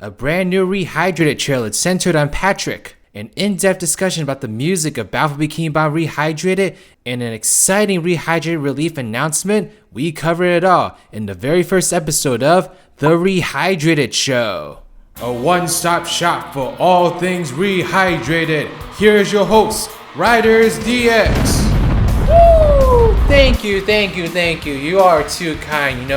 A brand new Rehydrated trailer centered on Patrick, an in-depth discussion about the music of Battlefield Bikini by Rehydrated, and an exciting Rehydrated Relief announcement. We cover it all in the very first episode of The Rehydrated Show. A one-stop shop for all things Rehydrated. Here's your host, RidersDX. Woo! Thank you. You are too kind,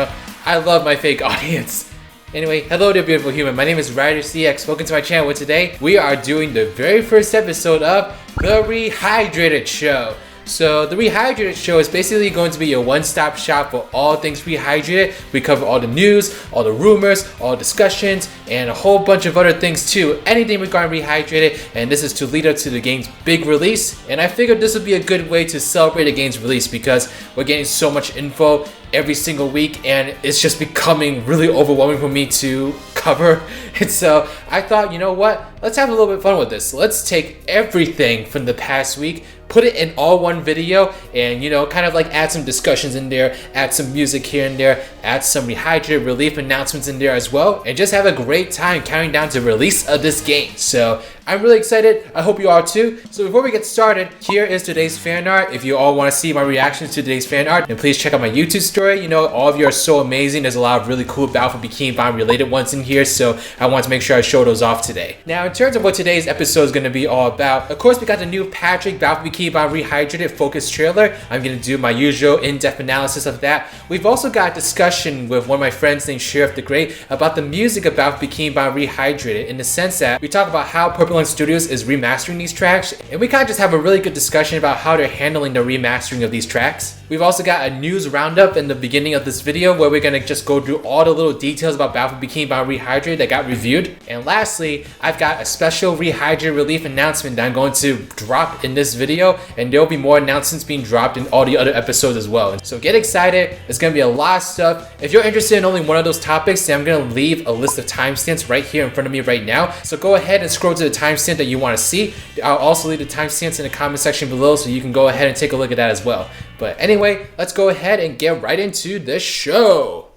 I love my fake audience. Anyway, hello there beautiful human, my name is RidersDX, welcome to my channel, where today we are doing the very first episode of The Rehydrated Show. So the Rehydrated Show is basically going to be your one-stop shop for all things Rehydrated. We cover all the news, all the rumors, all discussions, and a whole bunch of other things too. Anything regarding Rehydrated, and this is to lead up to the game's big release. And I figured this would be a good way to celebrate the game's release because we're getting so much info every single week and it's just becoming really overwhelming for me to cover. And so I thought, you know what? Let's have a little bit of fun with this. Let's take everything from the past week, put it in all one video, and kind of like add some discussions in there, add some music here and there, add some Rehydrated Relief announcements in there as well, and just have a great time counting down to the release of this game. So I'm really excited. I hope you are too. So before we get started, here is today's fan art. If you all want to see my reactions to today's fan art, then please check out my YouTube story. All of you are so amazing. There's a lot of really cool Battlefield Bikini Bottom related ones in here, so I want to make sure I show those off today. Now, in terms of what today's episode is going to be all about, of course, we got the new Patrick Battlefield Bikini Bottom Rehydrated focus trailer. I'm going to do my usual in-depth analysis of that. We've also got a discussion with one of my friends named Sheriff the Great about the music of Battlefield Bikini Bottom Rehydrated, in the sense that we talk about how Purple Studios is remastering these tracks, and we kind of just have a really good discussion about how they're handling the remastering of these tracks. We've also got a news roundup in the beginning of this video where we're going to just go through all the little details about Battlefield Bikini Bottom Rehydrated that got reviewed. And lastly, I've got a special Rehydrated Relief announcement that I'm going to drop in this video, and there will be more announcements being dropped in all the other episodes as well. So get excited, there's going to be a lot of stuff. If you're interested in only one of those topics, then I'm going to leave a list of timestamps right here in front of me right now. So go ahead and scroll to the timestamp that you want to see. I'll also leave the timestamps in the comment section below so you can go ahead and take a look at that as well. But anyway, let's go ahead and get right into the show.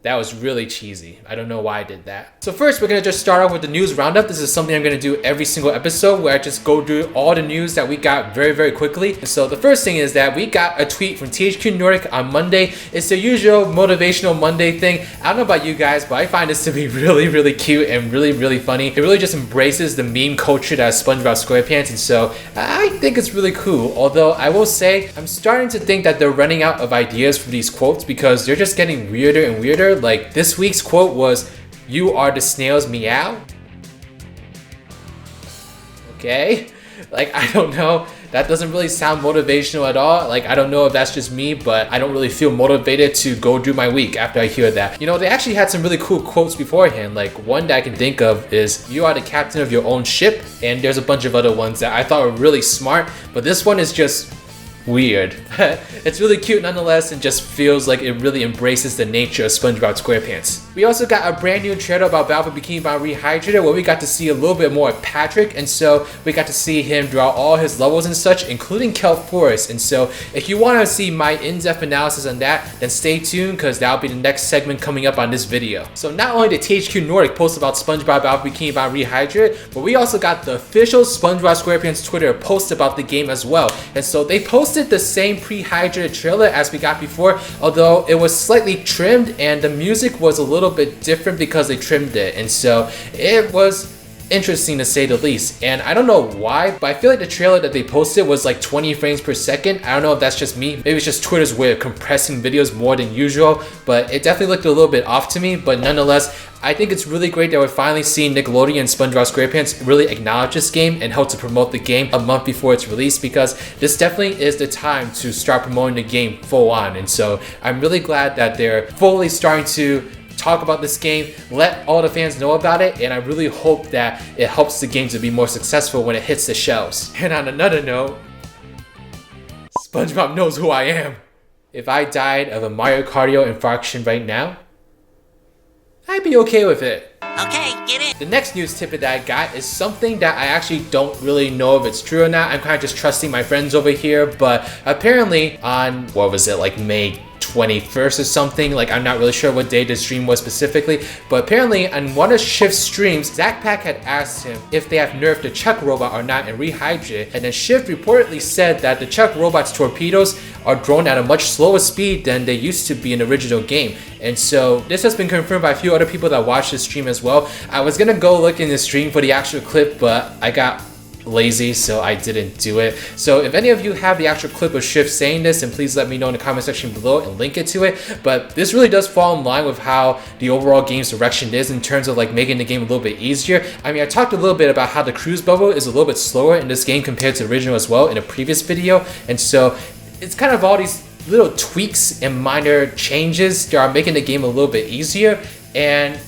That was really cheesy. I don't know why I did that. So first, we're going to just start off with the news roundup. This is something I'm going to do every single episode where I just go through all the news that we got very, very quickly. And so the first thing is that we got a tweet from THQ Nordic on Monday. It's the usual motivational Monday thing. I don't know about you guys, but I find this to be really, really cute and really, really funny. It really just embraces the meme culture that is Spongebob Squarepants, and so I think it's really cool. Although I will say, I'm starting to think that they're running out of ideas for these quotes because they're just getting weirder and weirder. Like this week's quote was, "You are the snail's meow." Okay, like I don't know. That doesn't really sound motivational at all. Like I don't know if that's just me, but I don't really feel motivated to go through my week after I hear that. They actually had some really cool quotes beforehand. Like one that I can think of is, "You are the captain of your own ship," and there's a bunch of other ones that I thought were really smart, but this one is just weird. It's really cute nonetheless, and just feels like it really embraces the nature of SpongeBob SquarePants. We also got a brand new trailer about Battlefield Bikini Bottom Rehydrated where we got to see a little bit more of Patrick, and so we got to see him draw all his levels and such, including Kelp Forest. And so if you want to see my in-depth analysis on that, then stay tuned because that'll be the next segment coming up on this video. So not only did THQ Nordic post about SpongeBob Battlefield Bikini Bottom Rehydrated, but we also got the official SpongeBob SquarePants Twitter post about the game as well. And so they posted the same pre-hydrated trailer as we got before, although it was slightly trimmed and the music was a little bit different because they trimmed it, and so it was interesting to say the least. And I don't know why, but I feel like the trailer that they posted was like 20 frames per second. I don't know if that's just me. Maybe it's just Twitter's way of compressing videos more than usual, but it definitely looked a little bit off to me. But nonetheless, I think it's really great that we're finally seeing Nickelodeon and SpongeBob SquarePants really acknowledge this game and help to promote the game a month before its release, because this definitely is the time to start promoting the game full on. And so I'm really glad that they're fully starting to talk about this game, let all the fans know about it, and I really hope that it helps the game to be more successful when it hits the shelves. And on another note, SpongeBob knows who I am. If I died of a myocardial infarction right now, I'd be okay with it. Okay, get it. The next news tidbit that I got is something that I actually don't really know if it's true or not. I'm kind of just trusting my friends over here, but apparently on, what was it, like May 21st or something. Like, I'm not really sure what day the stream was specifically, but apparently on one of Shift's streams, Zach Pack had asked him if they have nerfed the Chuck robot or not in Rehydrated, and then Shift reportedly said that the Chuck robot's torpedoes are drawn at a much slower speed than they used to be in the original game. And so this has been confirmed by a few other people that watched the stream as well. I was gonna go look in the stream for the actual clip, but I got lazy, so I didn't do it. So if any of you have the actual clip of Shift saying this, then please let me know in the comment section below and link it to it. But this really does fall in line with how the overall game's direction is in terms of like making the game a little bit easier. I mean, I talked a little bit about how the cruise bubble is a little bit slower in this game compared to the original as well in a previous video, and so it's kind of all these little tweaks and minor changes that are making the game a little bit easier. And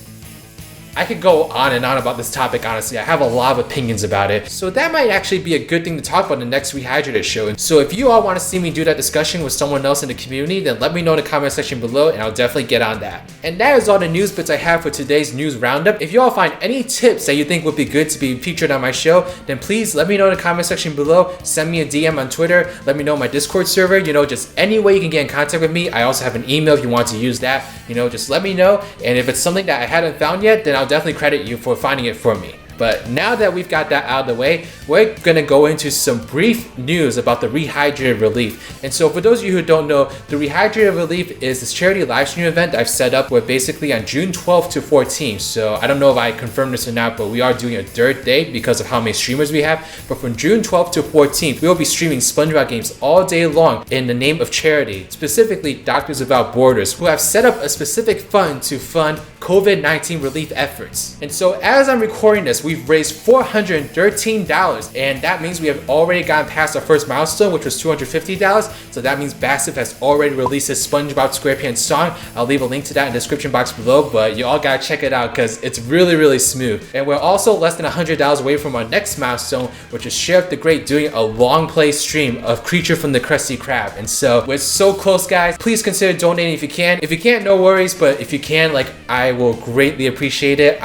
I could go on and on about this topic, honestly. I have a lot of opinions about it. So that might actually be a good thing to talk about in the next Rehydrated show. And so if you all want to see me do that discussion with someone else in the community, then let me know in the comment section below and I'll definitely get on that. And that is all the news bits I have for today's news roundup. If you all find any tips that you think would be good to be featured on my show, then please let me know in the comment section below. Send me a DM on Twitter. Let me know my Discord server. You know, just any way you can get in contact with me. I also have an email if you want to use that. You know, just let me know. And if it's something that I hadn't found yet, then I'll definitely credit you for finding it for me. But now that we've got that out of the way, we're gonna go into some brief news about the Rehydrated Relief. And so for those of you who don't know, the Rehydrated Relief is this charity live stream event I've set up where basically on June 12th to 14th, so I don't know if I confirmed this or not, but we are doing a third day because of how many streamers we have. But from June 12th to 14th, we will be streaming Spongebob games all day long in the name of charity, specifically Doctors Without Borders, who have set up a specific fund to fund COVID-19 relief efforts. And so as I'm recording this, we've raised $413, and that means we have already gotten past our first milestone, which was $250. So that means Bassif has already released his Spongebob Squarepants song. I'll leave a link to that in the description box below, but you all gotta check it out because it's really, really smooth. And we're also less than $100 away from our next milestone, which is Sheriff the Great doing a long play stream of Creature from the Krusty Krab. And so we're so close, guys. Please consider donating if you can. If you can't, no worries, but if you can, like, I will greatly appreciate it.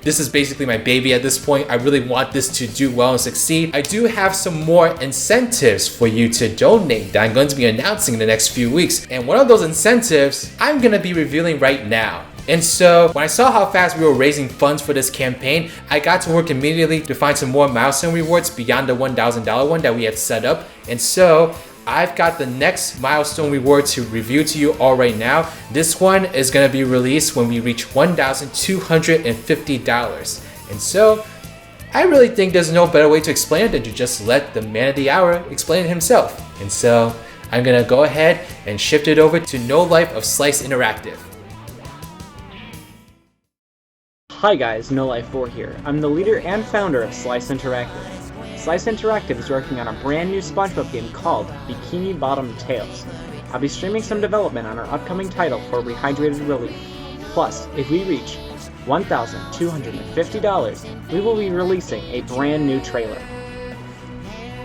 This is basically my baby at this point. I really want this to do well and succeed. I do have some more incentives for you to donate that I'm going to be announcing in the next few weeks. And one of those incentives, I'm gonna be revealing right now. And so when I saw how fast we were raising funds for this campaign, I got to work immediately to find some more milestone rewards beyond the $1,000 one that we had set up. And so I've got the next milestone reward to review to you all right now. This one is gonna be released when we reach $1,250. And so I really think there's no better way to explain it than to just let the man of the hour explain it himself. And so I'm gonna go ahead and shift it over to No Life of Slice Interactive. Hi guys, No Life 4 here. I'm the leader and founder of Slice Interactive. Slice Interactive is working on a brand new Spongebob game called Bikini Bottom Tales. I'll be streaming some development on our upcoming title for Rehydrated Relief. Plus, if we reach $1,250, we will be releasing a brand new trailer.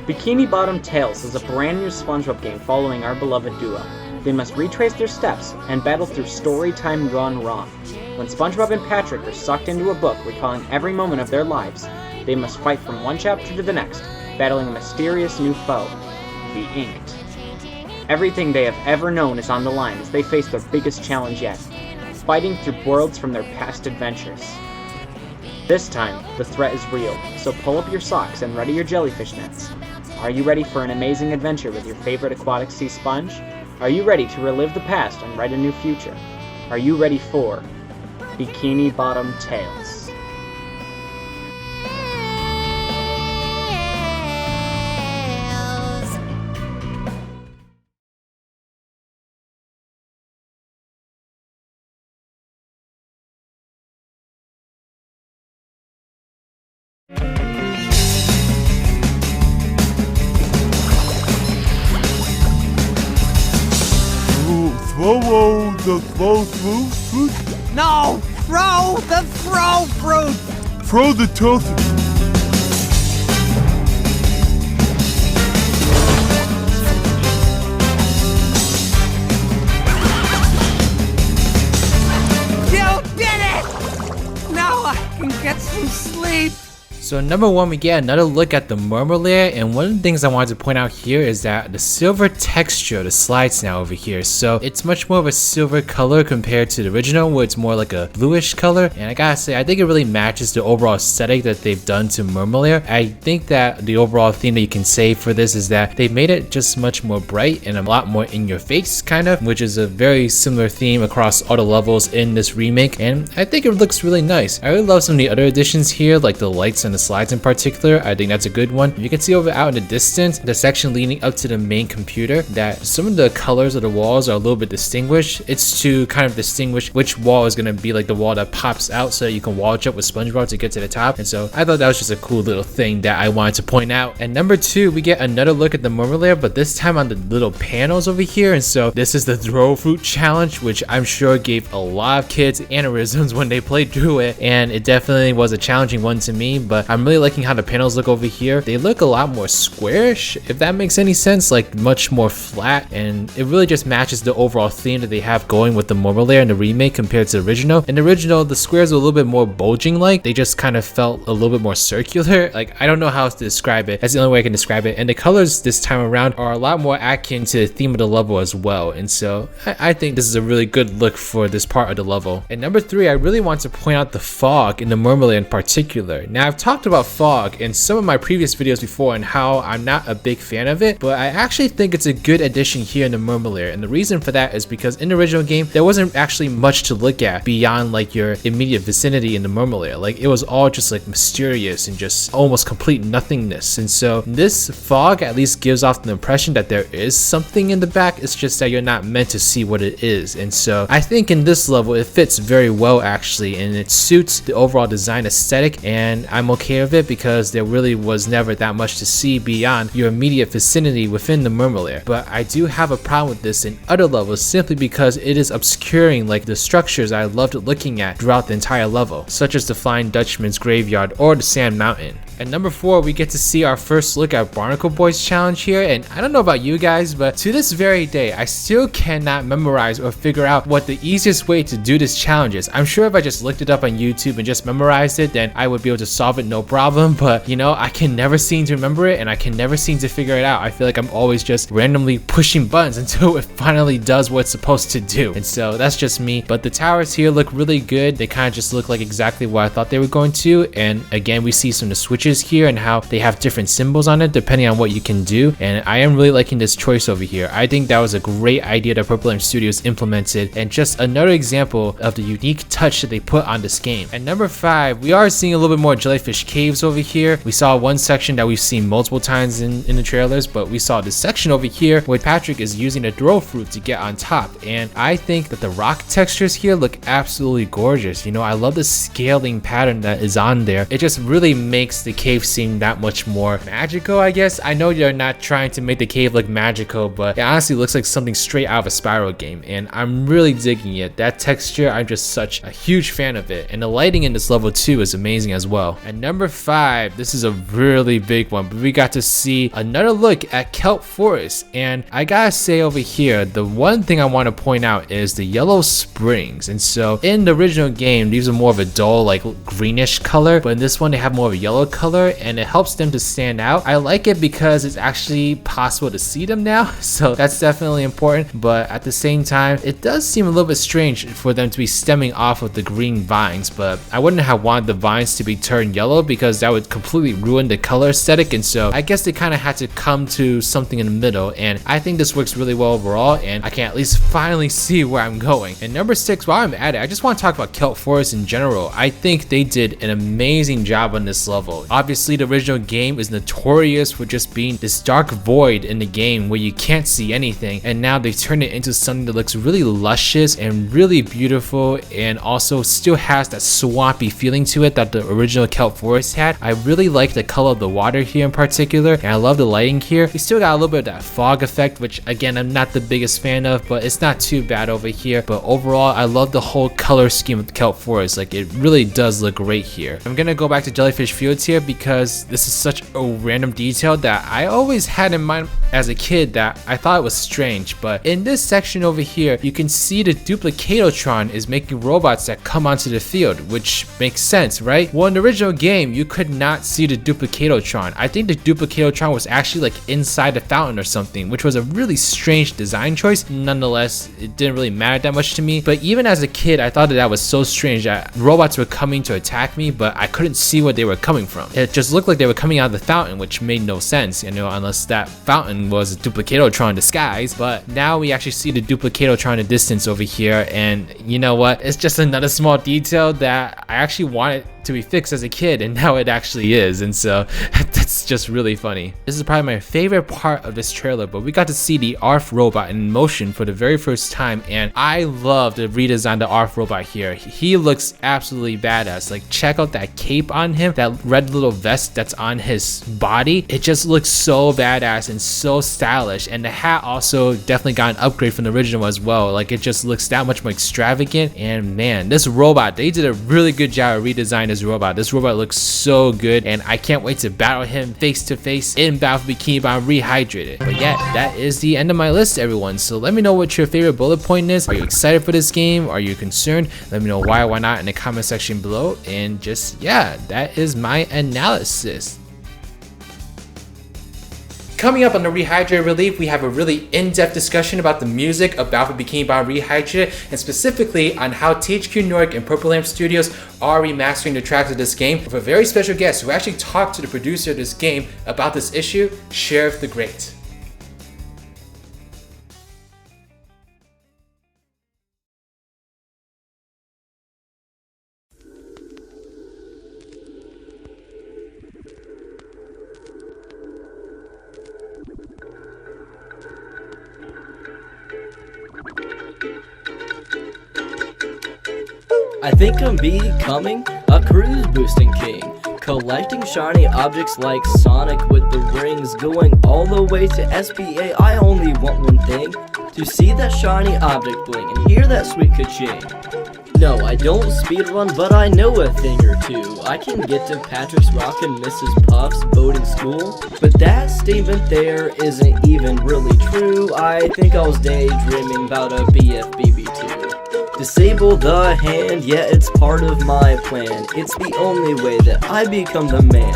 Bikini Bottom Tales is a brand new Spongebob game following our beloved duo. They must retrace their steps and battle through story time gone wrong. When Spongebob and Patrick are sucked into a book recalling every moment of their lives, they must fight from one chapter to the next, battling a mysterious new foe, the Inked. Everything they have ever known is on the line as they face their biggest challenge yet, fighting through worlds from their past adventures. This time, the threat is real, so pull up your socks and ready your jellyfish nets. Are you ready for an amazing adventure with your favorite aquatic sea sponge? Are you ready to relive the past and write a new future? Are you ready for Bikini Bottom Tales? Throw fruit? No! Throw the fruit! Throw the tofu. You did it! Now I can get some sleep. So number 1, we get another look at the murmur layer, and one of the things I wanted to point out here is that the silver texture of the slides now over here. So it's much more of a silver color compared to the original where it's more like a bluish color, and I gotta say I think it really matches the overall aesthetic that they've done to murmur layer. I think that the overall theme that you can say for this is that they've made it just much more bright and a lot more in your face kind of, which is a very similar theme across all the levels in this remake, and I think it looks really nice. I really love some of the other additions here, like the lights and the slides in particular. I think that's a good one. You can see over out in the distance, the section leading up to the main computer, that some of the colors of the walls are a little bit distinguished. It's to kind of distinguish which wall is going to be like the wall that pops out so that you can wall jump with Spongebob to get to the top, and so I thought that was just a cool little thing that I wanted to point out. And number 2, we get another look at the murmur layer, but this time on the little panels over here, and so this is the throw fruit challenge, which I'm sure gave a lot of kids aneurysms when they played through it, and it definitely was a challenging one to me. But I'm really liking how the panels look over here. They look a lot more squarish, if that makes any sense, like much more flat, and it really just matches the overall theme that they have going with the murmur layer in the remake compared to the original. In the original, the squares were a little bit more bulging, like they just kind of felt a little bit more circular. Like I don't know how else to describe it. That's the only way I can describe it. And the colors this time around are a lot more akin to the theme of the level as well, and so I think this is a really good look for this part of the level. And number 3, I really want to point out the fog in the murmur layer in particular. Now I've talked about fog in some of my previous videos before and how I'm not a big fan of it, but I actually think it's a good addition here in the murmur layer, and the reason for that is because in the original game there wasn't actually much to look at beyond like your immediate vicinity in the murmur layer. Like it was all just like mysterious and just almost complete nothingness, and so this fog at least gives off the impression that there is something in the back. It's just that you're not meant to see what it is, and so I think in this level it fits very well actually, and it suits the overall design aesthetic, and I'm okay with it because there really was never that much to see beyond your immediate vicinity within the murmur layer. But I do have a problem with this in other levels simply because it is obscuring like the structures I loved looking at throughout the entire level, such as the Flying Dutchman's graveyard or the Sand Mountain. At number 4, we get to see our first look at Barnacle Boy's challenge here, and I don't know about you guys, but to this very day, I still cannot memorize or figure out what the easiest way to do this challenge is. I'm sure if I just looked it up on YouTube and just memorized it, then I would be able to solve it no problem, but you know, I can never seem to remember it, and I can never seem to figure it out. I feel like I'm always just randomly pushing buttons until it finally does what it's supposed to do, and so that's just me. But the towers here look really good. They kind of just look like exactly what I thought they were going to, and again, we see some of the switches here and how they have different symbols on it depending on what you can do, and I am really liking this choice over here. I think that was a great idea that Purple Lamp Studios implemented, and just another example of the unique touch that they put on this game. At number 5, we are seeing a little bit more jellyfish caves over here. We saw one section that we've seen multiple times in the trailers, but we saw this section over here where Patrick is using a throw fruit to get on top, and I think that the rock textures here look absolutely gorgeous. You know, I love the scaling pattern that is on there. It just really makes the cave seem that much more magical, I guess. I know you're not trying to make the cave look magical, but it honestly looks like something straight out of a Spyro game, and I'm really digging it. That texture, I'm just such a huge fan of it, and the lighting in this level too is amazing as well. At number 5, this is a really big one, but we got to see another look at Kelp Forest, and I gotta say over here, the one thing I want to point out is the yellow springs. And so in the original game, these are more of a dull like greenish color, but in this one they have more of a yellow color, and it helps them to stand out. I like it because it's actually possible to see them now, so that's definitely important, but at the same time it does seem a little bit strange for them to be stemming off of the green vines, but I wouldn't have wanted the vines to be turned yellow because that would completely ruin the color aesthetic, and so I guess they kind of had to come to something in the middle, and I think this works really well overall, and I can at least finally see where I'm going. And number 6, while I'm at it, I just want to talk about Kelp Forest in general. I think they did an amazing job on this level. Obviously the original game is notorious for just being this dark void in the game where you can't see anything, and now they've turned it into something that looks really luscious and really beautiful, and also still has that swampy feeling to it that the original Kelp Forest had. I really like the color of the water here in particular, and I love the lighting here. We still got a little bit of that fog effect, which again I'm not the biggest fan of, but it's not too bad over here. But overall I love the whole color scheme of the Kelp Forest. Like, it really does look great here. I'm gonna go back to Jellyfish Fields here, here because this is such a random detail that I always had in mind as a kid that I thought it was strange. But in this section over here, you can see the Duplicatotron is making robots that come onto the field, which makes sense, right? Well, in the original game, you could not see the Duplicatotron. I think the Duplicatotron was actually like inside the fountain or something, which was a really strange design choice. Nonetheless, it didn't really matter that much to me. But even as a kid, I thought that was so strange that robots were coming to attack me, but I couldn't see where they were coming from. It just looked like they were coming out of the fountain, which made no sense, you know, unless that fountain was a Duplicatotron disguise. But now we actually see the Duplicatotron in the distance over here, and you know what? It's just another small detail that I actually wanted to be fixed as a kid, and now it actually is, and so that's just really funny. This is probably my favorite part of this trailer, but we got to see the ARF robot in motion for the very first time, and I love the redesign of the ARF robot here. He looks absolutely badass. Like, check out that cape on him, that red little vest that's on his body. It just looks so badass and so stylish, and the hat also definitely got an upgrade from the original as well. Like, it just looks that much more extravagant, and man, this robot, they did a really good job of redesigning this robot. This robot looks so good, and I can't wait to battle him face to face in Battle for Bikini Bottom Rehydrated. But yeah, that is the end of my list, everyone. So let me know what your favorite bullet point is. Are you excited for this game? Are you concerned? Let me know why or why not in the comment section below. And just, yeah, that is my analysis. Coming up on the Rehydrated Relief, we have a really in-depth discussion about the music of Battle for Bikini Bottom Rehydrated, and specifically on how THQ Nordic and Purple Lamp Studios are remastering the tracks of this game, with a very special guest who actually talked to the producer of this game about this issue, Sheriff the Great. I think I'm becoming a cruise boosting king, collecting shiny objects like Sonic with the rings, going all the way to SBA. I only want one thing, to see that shiny object bling and hear that sweet ka-ching. No, I don't speedrun, but I know a thing or two. I can get to Patrick's Rock and Mrs. Puff's boating school, but that statement there isn't even really true. I think I was daydreaming about a BFBB2. Disable the hand, yeah, it's part of my plan. It's the only way that I become the man.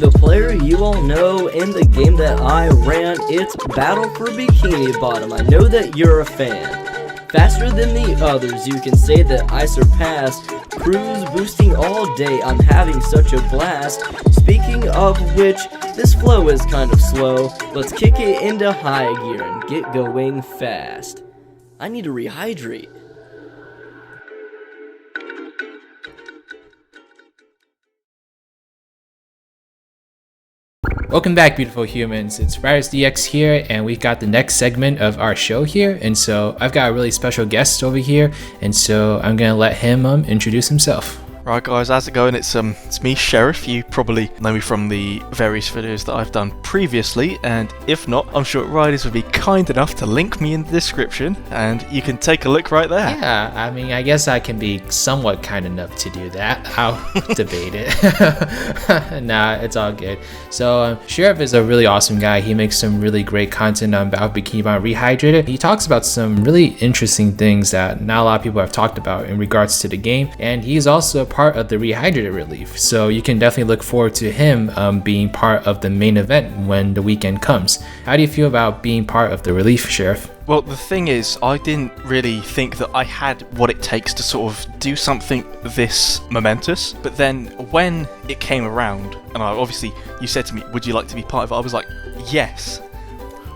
The player you all know in the game that I ran, it's Battle for Bikini Bottom. I know that you're a fan. Faster than the others, you can say that I surpass. Cruise boosting all day, I'm having such a blast. Speaking of which, this flow is kind of slow. Let's kick it into high gear and get going fast. I need to rehydrate. Welcome back, beautiful humans. It's RidersDX here, and we've got the next segment of our show here. And so I've got a really special guest over here, and so I'm gonna let him introduce himself. Right guys, how's it going? It's me, Sheriff. You probably know me from the various videos that I've done previously, and if not, I'm sure Riders would be kind enough to link me in the description, and you can take a look right there. Yeah, I mean, I guess I can be somewhat kind enough to do that. I'll debate it. Nah, it's all good. So, Sheriff is a really awesome guy. He makes some really great content about Bikini Bottom Rehydrated. He talks about some really interesting things that not a lot of people have talked about in regards to the game, and he's also part of the Rehydrated Relief, so you can definitely look forward to him being part of the main event when the weekend comes. How do you feel about being part of the Relief, Sheriff? Well, the thing is, I didn't really think that I had what it takes to sort of do something this momentous, but then when it came around, and obviously you said to me, would you like to be part of it? I was like, yes.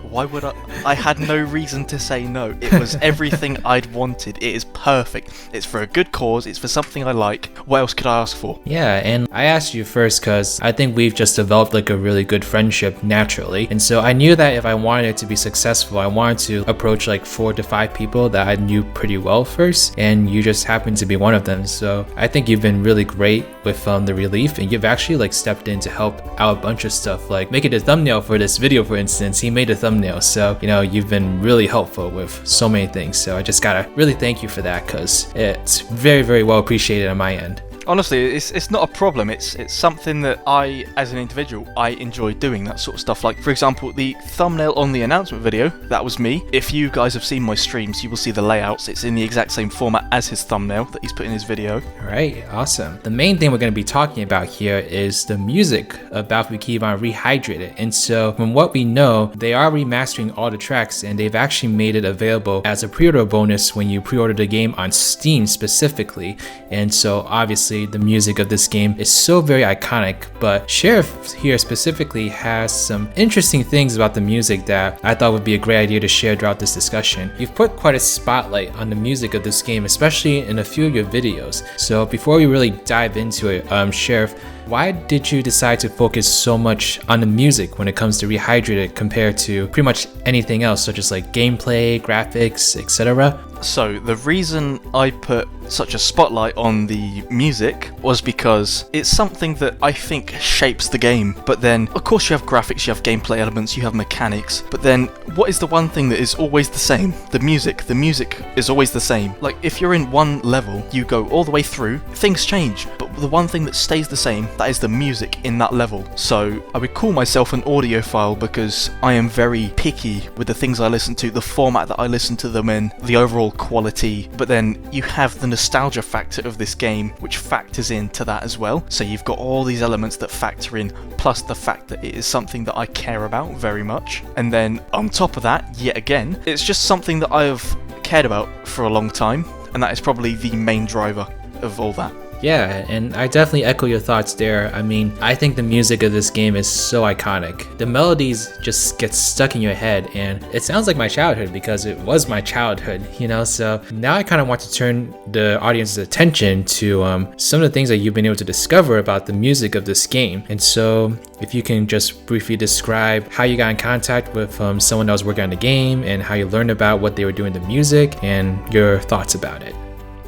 Why would I? I had no reason to say no. It was everything I'd wanted. It is perfect. It's for a good cause. It's for something I like. What else could I ask for? Yeah, and I asked you first because I think we've just developed like a really good friendship naturally. And so I knew that if I wanted it to be successful, I wanted to approach like 4 to 5 people that I knew pretty well first. And you just happened to be one of them. So I think you've been really great with the Relief, and you've actually like stepped in to help out a bunch of stuff, like making a thumbnail for this video, for instance. He made a thumbnail. So, you know, you've been really helpful with so many things. So I just gotta really thank you for that, because it's very, very well appreciated on my end. Honestly, it's not a problem. It's something that I, as an individual, I enjoy doing that sort of stuff. Like, for example, the thumbnail on the announcement video, that was me. If you guys have seen my streams, you will see the layouts. It's in the exact same format as his thumbnail that he's put in his video. All right, awesome. The main thing we're going to be talking about here is the music of Battlefield Bikini Bottom Rehydrated. And so, from what we know, they are remastering all the tracks, and they've actually made it available as a pre-order bonus when you pre-order the game on Steam specifically. And so, obviously, the music of this game is so very iconic, but Sheriff here specifically has some interesting things about the music that I thought would be a great idea to share throughout this discussion. You've put quite a spotlight on the music of this game, especially in a few of your videos. So before we really dive into it, Sheriff, why did you decide to focus so much on the music when it comes to Rehydrated compared to pretty much anything else, such as like gameplay, graphics, etc.? So the reason I put such a spotlight on the music was because it's something that I think shapes the game. But then, of course, you have graphics, you have gameplay elements, you have mechanics. But then, what is the one thing that is always the same? The music. The music is always the same. Like, if you're in one level, you go all the way through, things change. But the one thing that stays the same, that is the music in that level. So I would call myself an audiophile because I am very picky with the things I listen to, the format that I listen to them in, the overall quality. But then you have the nostalgia factor of this game, which factors into that as well. So you've got all these elements that factor in, plus the fact that it is something that I care about very much. And then on top of that, yet again, it's just something that I have cared about for a long time, and that is probably the main driver of all that. Yeah, and I definitely echo your thoughts there. I mean, I think the music of this game is so iconic. The melodies just get stuck in your head, and it sounds like my childhood because it was my childhood, you know? So now I kind of want to turn the audience's attention to some of the things that you've been able to discover about the music of this game. And so if you can just briefly describe how you got in contact with someone that was working on the game and how you learned about what they were doing in the music and your thoughts about it.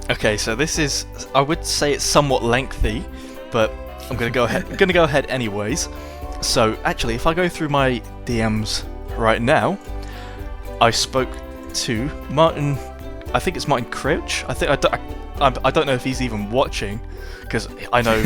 Okay, so this is, I would say it's somewhat lengthy, but I'm gonna go ahead anyways. So actually, if I go through my DMs right now, I spoke to Martin. I think it's Martin Crouch. I don't know if he's even watching, because I know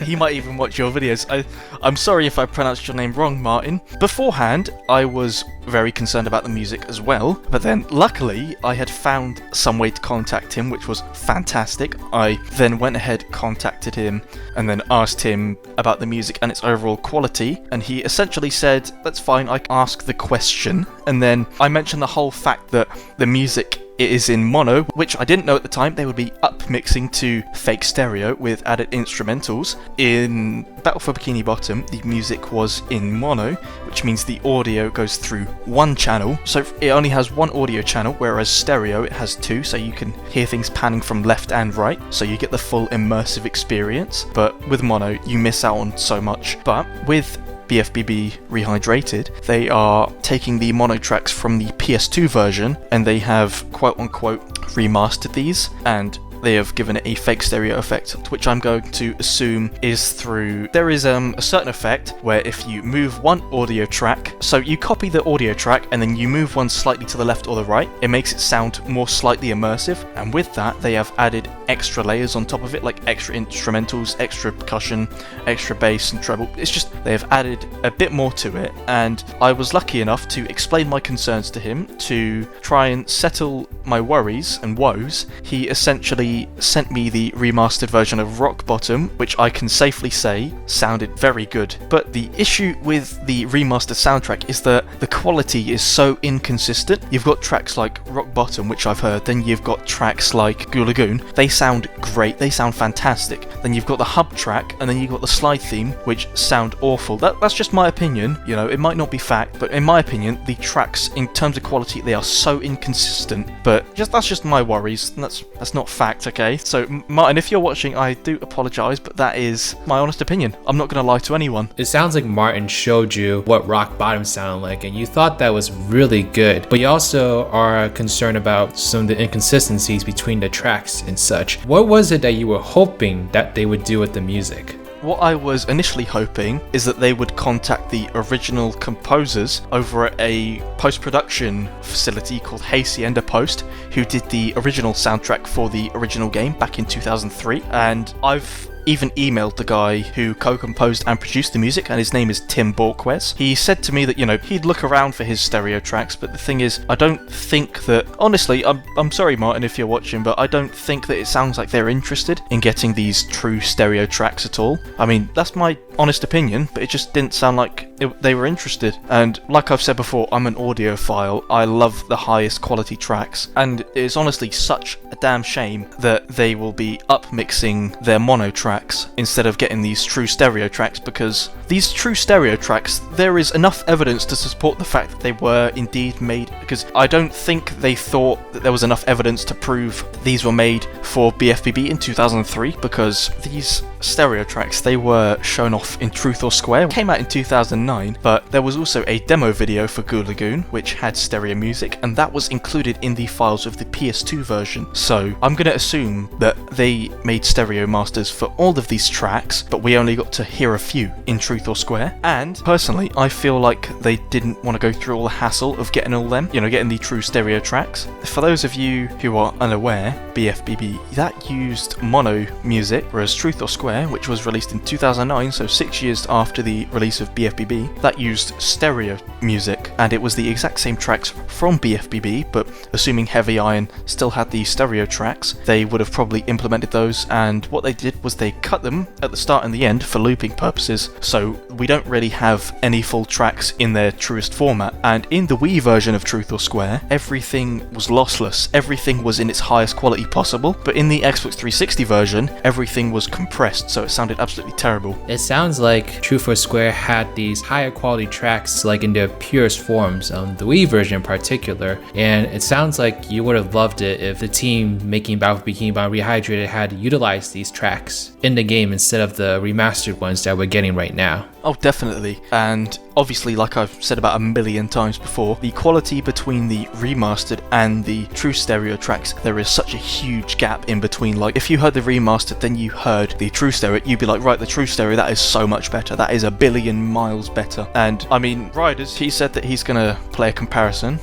he might even watch your videos. I'm sorry if I pronounced your name wrong, Martin. Beforehand, I was very concerned about the music as well, but then luckily I had found some way to contact him, which was fantastic. I then went ahead, contacted him, and then asked him about the music and its overall quality, and he essentially said, that's fine, I can ask the question. And then I mentioned the whole fact that the music, it is in mono, which I didn't know at the time. They would be up-mixing to fake stereo with added instrumentals. In Battlefield Bikini Bottom, the music was in mono, which means the audio goes through one channel. So it only has one audio channel, whereas stereo, it has two, so you can hear things panning from left and right, so you get the full immersive experience. But with mono, you miss out on so much. But with BFBB Rehydrated, they are taking the mono tracks from the PS2 version and they have quote-unquote remastered these, and they have given it a fake stereo effect, which I'm going to assume is through... There is a certain effect where if you move one audio track, so you copy the audio track and then you move one slightly to the left or the right, it makes it sound more slightly immersive, and with that they have added extra layers on top of it, like extra instrumentals, extra percussion, extra bass and treble. It's just, they have added a bit more to it, and I was lucky enough to explain my concerns to him to try and settle my worries and woes. He essentially sent me the remastered version of Rock Bottom, which I can safely say sounded very good. But the issue with the remastered soundtrack is that the quality is so inconsistent. You've got tracks like Rock Bottom, which I've heard, then you've got tracks like Goo Lagoon. They sound great, they sound fantastic. Then you've got the hub track, and then you've got the slide theme, which sound awful. That's just my opinion, you know, it might not be fact, but in my opinion, the tracks, in terms of quality, they are so inconsistent. But that's just my worries, that's not fact. Okay, so Martin, if you're watching, I do apologise, but that is my honest opinion. I'm not going to lie to anyone. It sounds like Martin showed you what Rock Bottom sounded like, and you thought that was really good, but you also are concerned about some of the inconsistencies between the tracks and such. What was it that you were hoping that they would do with the music? What I was initially hoping is that they would contact the original composers over at a post-production facility called Hacienda Post, who did the original soundtrack for the original game back in 2003, and I've even emailed the guy who co-composed and produced the music, and his name is Tim Borquez. He said to me that, he'd look around for his stereo tracks, but the thing is, I don't think that, honestly, I'm sorry Martin if you're watching, but I don't think that it sounds like they're interested in getting these true stereo tracks at all. I mean, that's my honest opinion, but it just didn't sound like they were interested. And like I've said before, I'm an audiophile. I love the highest quality tracks, and it is honestly such a damn shame that they will be upmixing their mono tracks instead of getting these true stereo tracks, because these true stereo tracks, there is enough evidence to support the fact that they were indeed made, because I don't think they thought that there was enough evidence to prove these were made for BFBB in 2003, because these stereo tracks, they were shown off in Truth or Square. It came out in 2009, but there was also a demo video for Goo Lagoon which had stereo music, and that was included in the files of the PS2 version. So I'm going to assume that they made stereo masters for all of these tracks, but we only got to hear a few in Truth or Square. And personally, I feel like they didn't want to go through all the hassle of getting all them, getting the true stereo tracks. For those of you who are unaware, BFBB, that used mono music, whereas Truth or Square, which was released in 2009, so 6 years after the release of BFBB, that used stereo music, and it was the exact same tracks from BFBB, but assuming Heavy Iron still had the stereo tracks, they would have probably implemented those, and what they did was they cut them at the start and the end for looping purposes, so we don't really have any full tracks in their truest format. And in the Wii version of Truth or Square, everything was lossless, everything was in its highest quality possible, but in the Xbox 360 version, everything was compressed, so it sounded absolutely terrible. It sounds like Truth or Square had these higher quality tracks like in their purest forms, the Wii version in particular, and it sounds like you would have loved it if the team making Battle for Bikini Bottom Rehydrated had utilized these tracks in the game instead of the remastered ones that we're getting right now. Oh, definitely. And obviously, like I've said about a million times before, the quality between the remastered and the true stereo tracks, there is such a huge gap in between. Like, if you heard the remastered, then you heard the true stereo, you'd be like, right, the true stereo, that is so much better. That is a billion miles better. And, I mean, Riders, he said that he's going to play a comparison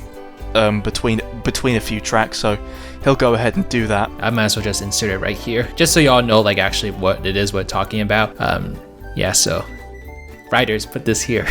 between a few tracks, so he'll go ahead and do that. I might as well just insert it right here, just so y'all know, like, actually what it is we're talking about. Yeah, so Riders, put this here.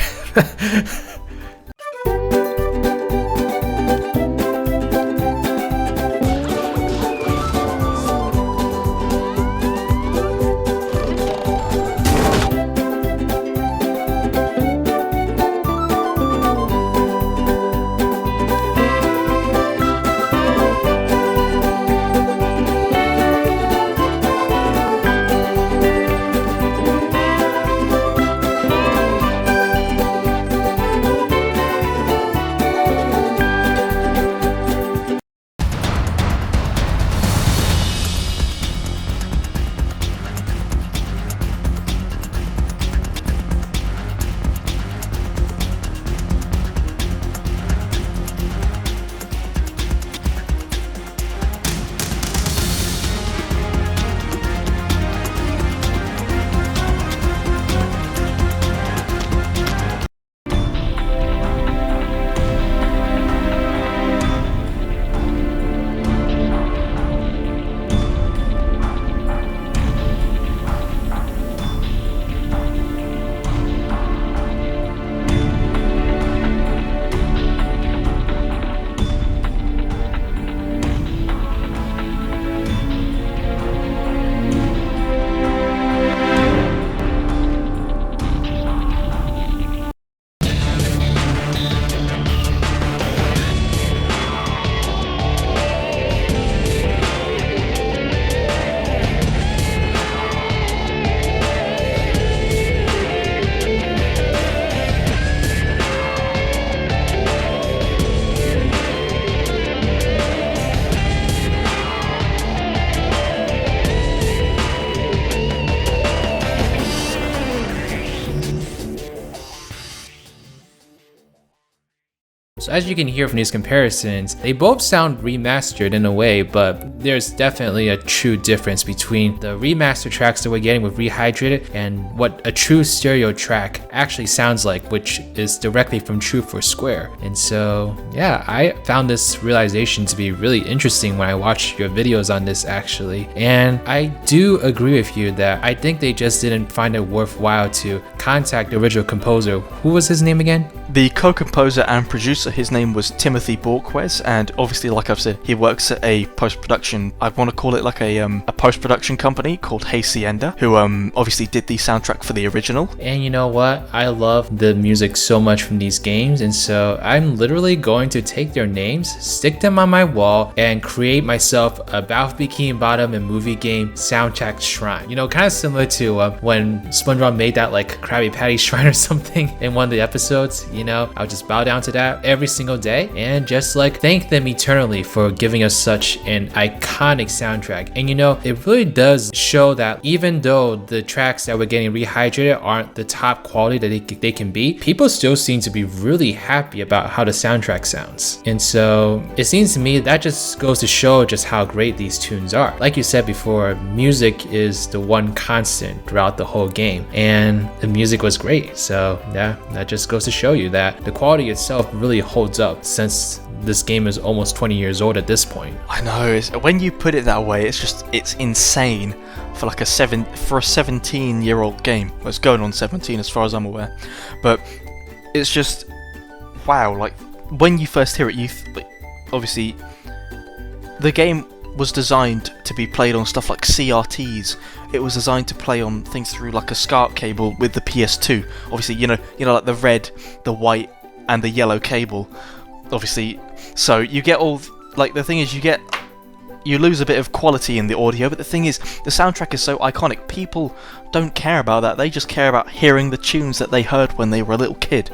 So as you can hear from these comparisons, they both sound remastered in a way, but there's definitely a true difference between the remastered tracks that we're getting with Rehydrated and what a true stereo track actually sounds like, which is directly from True for Square. And so, yeah, I found this realization to be really interesting when I watched your videos on this actually. And I do agree with you that I think they just didn't find it worthwhile to contact the original composer. Who was his name again? The co-composer and producer, his name was Timothy Borquez, and obviously, like I've said, he works at a post-production, I want to call it like a post-production company called Hacienda, who obviously did the soundtrack for the original. And you know what? I love the music so much from these games, and so I'm literally going to take their names, stick them on my wall, and create myself a Battle Bikini Bottom and movie game soundtrack shrine. You know, kind of similar to when Spongebob made that like Krabby Patty shrine or something in one of the episodes. You know, I'll just bow down to that every single day and just like thank them eternally for giving us such an iconic soundtrack. And you know, it really does show that even though the tracks that we're getting Rehydrated aren't the top quality that they can be, people still seem to be really happy about how the soundtrack sounds. And so it seems to me that just goes to show just how great these tunes are. Like you said before, music is the one constant throughout the whole game, and the music was great. So yeah, that just goes to show you that the quality itself really holds up since this game is almost 20 years old at this point. I know, when you put it that way, it's insane for like a 17-year-old game. Well, it's going on 17 as far as I'm aware, but it's just wow. Like when you first hear it, obviously the game was designed to be played on stuff like CRTs. It was designed to play on things through like a SCART cable with the PS2. Obviously, you know, like the red, the white, and the yellow cable. Obviously, so you get all like the thing is you lose a bit of quality in the audio, but the thing is the soundtrack is so iconic. People don't care about that. They just care about hearing the tunes that they heard when they were a little kid.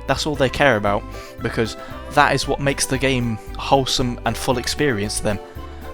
That's all they care about, because that is what makes the game a wholesome and full experience to them.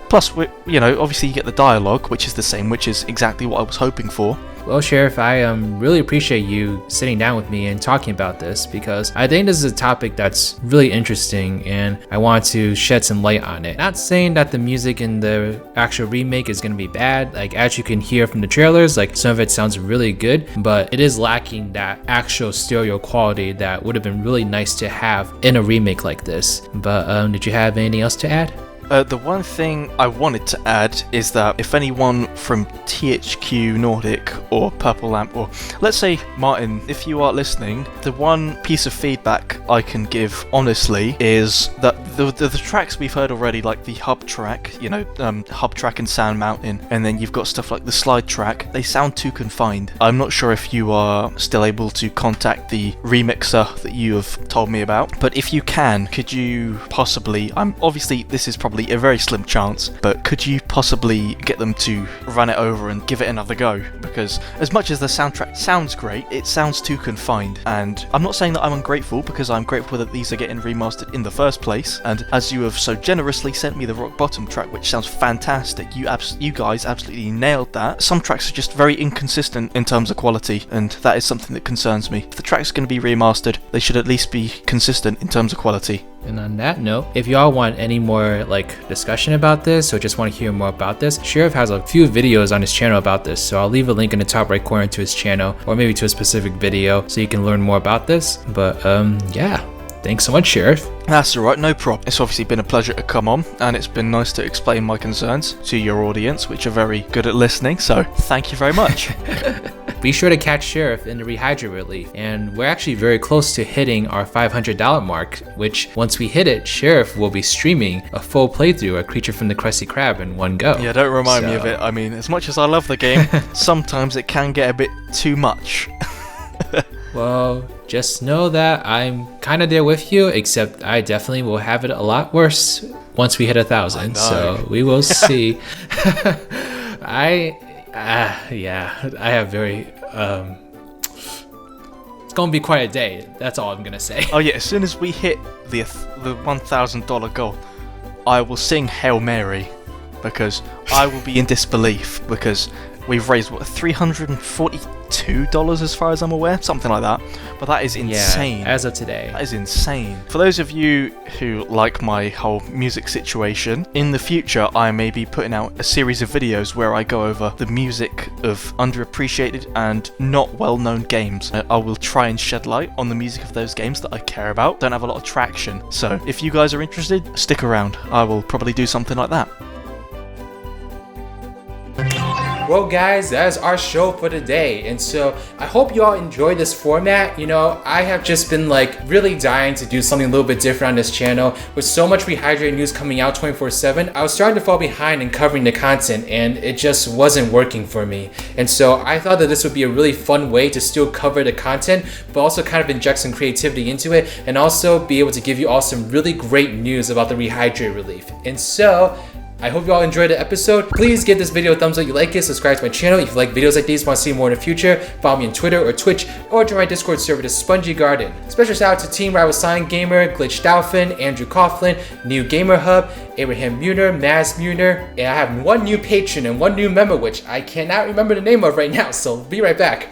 Plus, you know, obviously you get the dialogue, which is the same, which is exactly what I was hoping for. Well, Sheriff, I really appreciate you sitting down with me and talking about this, because I think this is a topic that's really interesting and I want to shed some light on it. Not saying that the music in the actual remake is going to be bad. Like, as you can hear from the trailers, like some of it sounds really good, but it is lacking that actual stereo quality that would have been really nice to have in a remake like this. But did you have anything else to add? The one thing I wanted to add is that if anyone from THQ Nordic or Purple Lamp, or let's say Martin, if you are listening, the one piece of feedback I can give honestly is that the tracks we've heard already, like the hub track, you know, hub track and Sand Mountain, and then you've got stuff like the slide track, they sound too confined. I'm not sure if you are still able to contact the remixer that you have told me about, but if you can, could you possibly, obviously this is probably a very slim chance, but could you possibly get them to run it over and give it another go? Because as much as the soundtrack sounds great, it sounds too confined, and I'm not saying that I'm ungrateful, because I'm grateful that these are getting remastered in the first place, and as you have so generously sent me the Rock Bottom track, which sounds fantastic, you guys absolutely nailed that. Some tracks are just very inconsistent in terms of quality, and that is something that concerns me. If the track's going to be remastered, they should at least be consistent in terms of quality. And on that note, if y'all want any more like discussion about this or just want to hear more about this, Sheriff has a few videos on his channel about this, so I'll leave a link in the top right corner to his channel, or maybe to a specific video, so you can learn more about this. But yeah, thanks so much, Sheriff. That's alright, no problem. It's obviously been a pleasure to come on, and it's been nice to explain my concerns to your audience, which are very good at listening, so thank you very much. Be sure to catch Sheriff in the Rehydrated Relief, and we're actually very close to hitting our $500 mark, which once we hit it, Sheriff will be streaming a full playthrough of Creature from the Krusty Krab in one go. Yeah, don't remind me of it. I mean, as much as I love the game, sometimes it can get a bit too much. Well, just know that I'm kind of there with you, except I definitely will have it a lot worse once we hit 1,000, so we will see. Yeah, I have very, it's gonna be quite a day, that's all I'm gonna say. Oh yeah, as soon as we hit the $1,000 goal, I will sing Hail Mary, because I will be in disbelief, because we've raised what, $342 as far as I'm aware, something like that. But that is insane. Yeah, as of today. That is insane. For those of you who like my whole music situation, in the future I may be putting out a series of videos where I go over the music of underappreciated and not well-known games. I will try and shed light on the music of those games that I care about, don't have a lot of traction. So if you guys are interested, stick around. I will probably do something like that. Well guys, that is our show for today, and so I hope you all enjoyed this format. You know, I have just been like really dying to do something a little bit different on this channel. With so much Rehydrated news coming out 24/7, I was starting to fall behind in covering the content, and it just wasn't working for me. And so I thought that this would be a really fun way to still cover the content, but also kind of inject some creativity into it, and also be able to give you all some really great news about the Rehydrated Relief. And so I hope you all enjoyed the episode. Please give this video a thumbs up if you like it, subscribe to my channel if you like videos like these, want to see more in the future, follow me on Twitter or Twitch, or join my Discord server, the Spongy Garden. Special shout out to Team Rival Sign Gamer, Glitch Dolphin, Andrew Coughlin, New Gamer Hub, Abraham Muner, Maz Muner, and I have one new patron and one new member, which I cannot remember the name of right now, so be right back.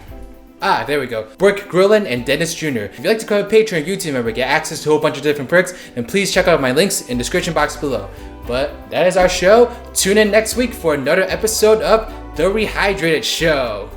Ah, there we go. Brooke Grillin and Dennis Jr. If you'd like to become a patron or YouTube member, get access to a whole bunch of different perks, then please check out my links in the description box below. But that is our show. Tune in next week for another episode of The Rehydrated Show.